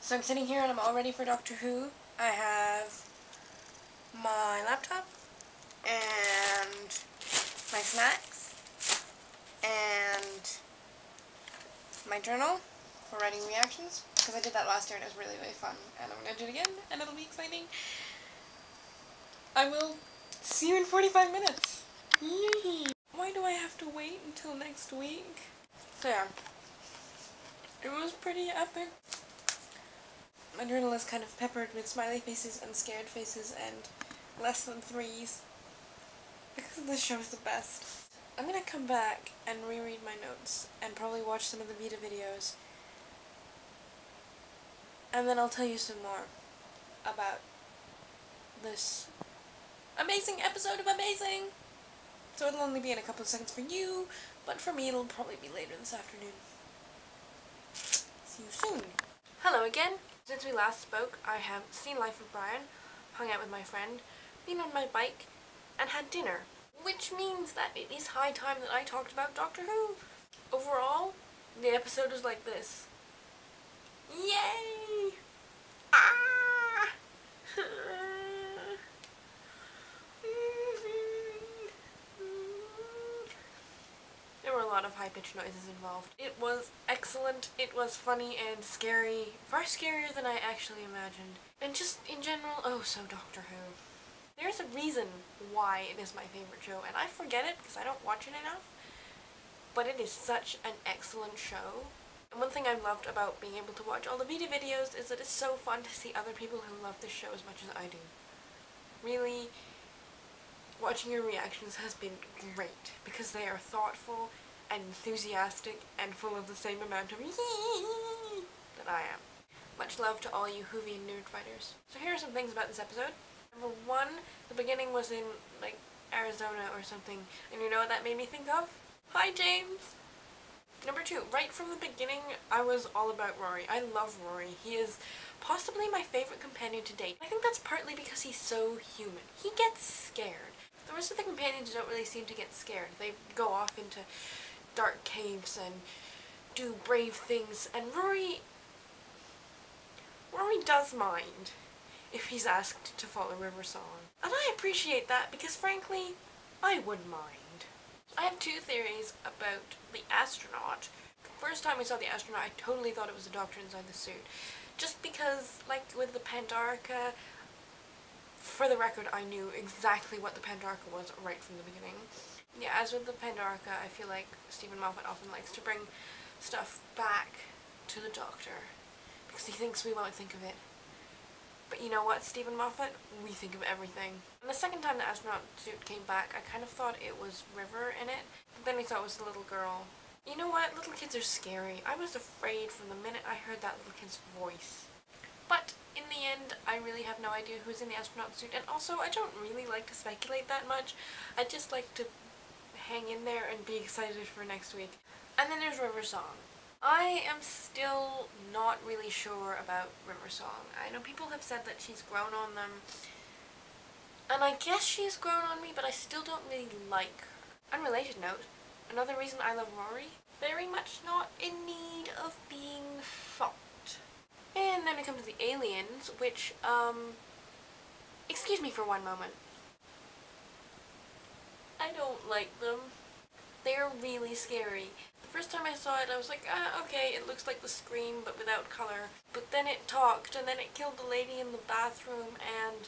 So I'm sitting here and I'm all ready for Doctor Who. I have my laptop and my snacks and my journal for writing reactions, because I did that last year and it was really, really fun, and I'm going to do it again and it'll be exciting. I will see you in 45 minutes. Yay! Why do I have to wait until next week? So yeah, it was pretty epic. My journal is kind of peppered with smiley faces and scared faces and less than threes, because this show is the best. I'm gonna come back and reread my notes and probably watch some of the VEDA videos, and then I'll tell you some more about this amazing episode of Amazing. So it'll only be in a couple of seconds for you, but for me it'll probably be later this afternoon. See you soon. Hello again. Since we last spoke, I have seen Life with Brian, hung out with my friend, been on my bike, and had dinner. Which means that it is high time that I talked about Doctor Who. Overall, the episode is like this. Yay! Ah! There were a lot of high-pitched noises involved. It was excellent, it was funny and scary, far scarier than I actually imagined. And just in general, oh so Doctor Who. There's a reason why it is my favorite show, and I forget it because I don't watch it enough, but it is such an excellent show. And one thing I've loved about being able to watch all the VEDA videos is that it's so fun to see other people who love this show as much as I do. Really, watching your reactions has been great, because they are thoughtful and enthusiastic and full of the same amount of that I am. Much love to all you Whovian nerd fighters. So here are some things about this episode. Number one, the beginning was in, like, Arizona or something, and you know what that made me think of? Hi, James! Number two, right from the beginning, I was all about Rory. I love Rory. He is possibly my favorite companion to date. I think that's partly because he's so human. He gets scared. The rest of the companions don't really seem to get scared. They go off into dark caves and do brave things, and Rory does mind if he's asked to follow River Song. And I appreciate that because frankly, I wouldn't mind. I have two theories about the astronaut. The first time we saw the astronaut, I totally thought it was a doctor inside the suit. Just because, like with the Pandarica, for the record, I knew exactly what the Pandarica was right from the beginning. Yeah, as with the Pandarica, I feel like Stephen Moffat often likes to bring stuff back to the Doctor because he thinks we won't think of it. But you know what, Stephen Moffat? We think of everything. And the second time the astronaut suit came back, I kind of thought it was River in it, but then I thought it was the little girl. You know what? Little kids are scary. I was afraid from the minute I heard that little kid's voice. But in the end, I really have no idea who's in the astronaut suit, and also I don't really like to speculate that much. I just like to hang in there and be excited for next week. And then there's River Song. I am still not really sure about River Song. I know people have said that she's grown on them, and I guess she's grown on me, but I still don't really like her. Unrelated note, another reason I love Rory, very much not in need of being fucked. And then we come to the aliens, which, excuse me for one moment. I don't like them. They're really scary. The first time I saw it, I was like, okay, it looks like the Scream, but without color. But then it talked, and then it killed the lady in the bathroom, and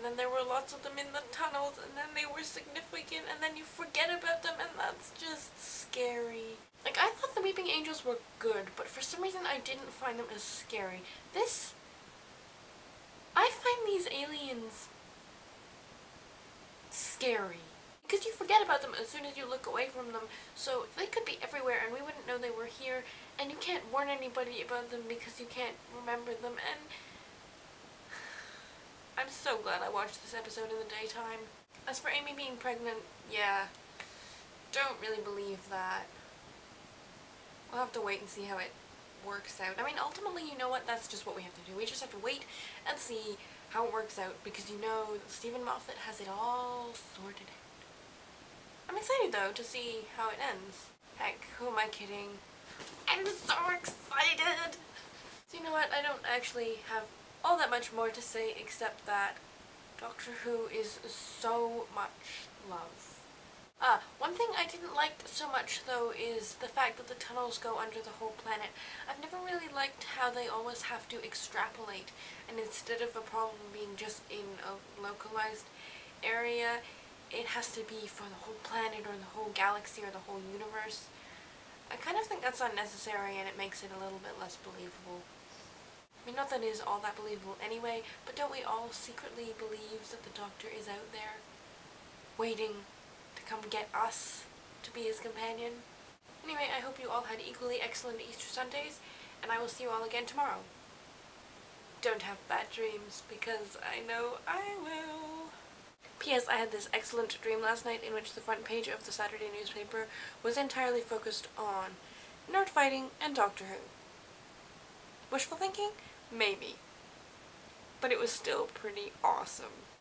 then there were lots of them in the tunnels, and then they were significant, and then you forget about them, and that's just scary. Like, I thought the Weeping Angels were good, but for some reason I didn't find them as scary. I find these aliens scary. Because you forget about them as soon as you look away from them, so they could be everywhere and we wouldn't know they were here, and you can't warn anybody about them because you can't remember them, and I'm so glad I watched this episode in the daytime. As for Amy being pregnant, yeah, don't really believe that. We'll have to wait and see how it works out. I mean, ultimately, you know what, that's just what we have to do. We just have to wait and see how it works out, because you know Stephen Moffat has it all sorted out. I'm excited though to see how it ends. Heck, who am I kidding? I'm so excited! So you know what, I don't actually have all that much more to say except that Doctor Who is so much love. One thing I didn't like so much though is the fact that the tunnels go under the whole planet. I've never really liked how they always have to extrapolate, and instead of a problem being just in a localized area, it has to be for the whole planet or the whole galaxy or the whole universe. I kind of think that's unnecessary and it makes it a little bit less believable. I mean, not that it is all that believable anyway, but don't we all secretly believe that the Doctor is out there, waiting to come get us to be his companion? Anyway, I hope you all had equally excellent Easter Sundays, and I will see you all again tomorrow. Don't have bad dreams, because I know I will. P.S. I had this excellent dream last night in which the front page of the Saturday newspaper was entirely focused on nerd fighting and Doctor Who. Wishful thinking? Maybe. But it was still pretty awesome.